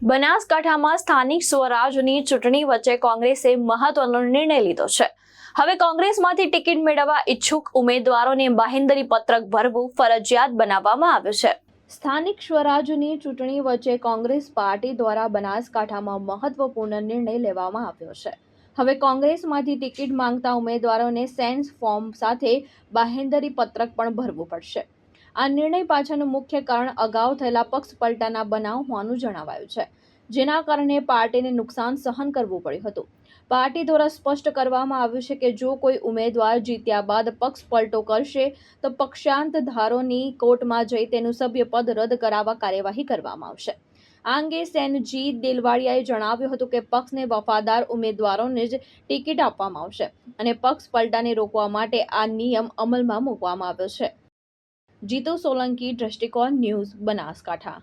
બનાસકાંઠામાં સ્થાનિક સ્વરાજની ચૂંટણી વચ્ચે કોંગ્રેસે મહત્વનો નિર્ણય લીધો છે। હવે કોંગ્રેસમાંથી ટિકિટ મેળવવા ઈચ્છુક ઉમેદવારોને બાહેંધરી પત્રક ભરવું ફરજિયાત બનાવવામાં આવ્યું છે। સ્થાનિક સ્વરાજની ચૂંટણી વચ્ચે કોંગ્રેસ પાર્ટી દ્વારા બનાસકાંઠામાં મહત્વપૂર્ણ નિર્ણય લેવામાં આવ્યો છે। હવે કોંગ્રેસમાંથી ટિકિટ માંગતા ઉમેદવારોને સેન્સ ફોર્મ સાથે બાહેંધરી પત્રક પણ ભરવું પડશે। આ નિર્ણય પાછળનું મુખ્ય કારણ અગાઉ થયેલા પક્ષ પલટાના બનાવ હોવાનું જણાવાયું છે, જેના કારણે પાર્ટીને નુકસાન સહન કરવું પડ્યું હતું। પાર્ટી દ્વારા સ્પષ્ટ કરવામાં આવ્યું છે કે જો કોઈ ઉમેદવાર જીત્યા બાદ પક્ષ પલટો કરશે તો પક્ષાંત ધારોની કોર્ટમાં જઈ તેનું સભ્યપદ રદ કરાવવા કાર્યવાહી કરવામાં આવશે। આ અંગે સેનજી દિલવાડિયાએ જણાવ્યું હતું કે પક્ષને વફાદાર ઉમેદવારોને જ ટિકિટ આપવામાં આવશે અને પક્ષ પલટાને રોકવા માટે આ નિયમ અમલમાં મૂકવામાં આવ્યો છે। જીતુ સોલંકી, દ્રષ્ટિકોણ ન્યૂઝ, બનાસકાંઠા।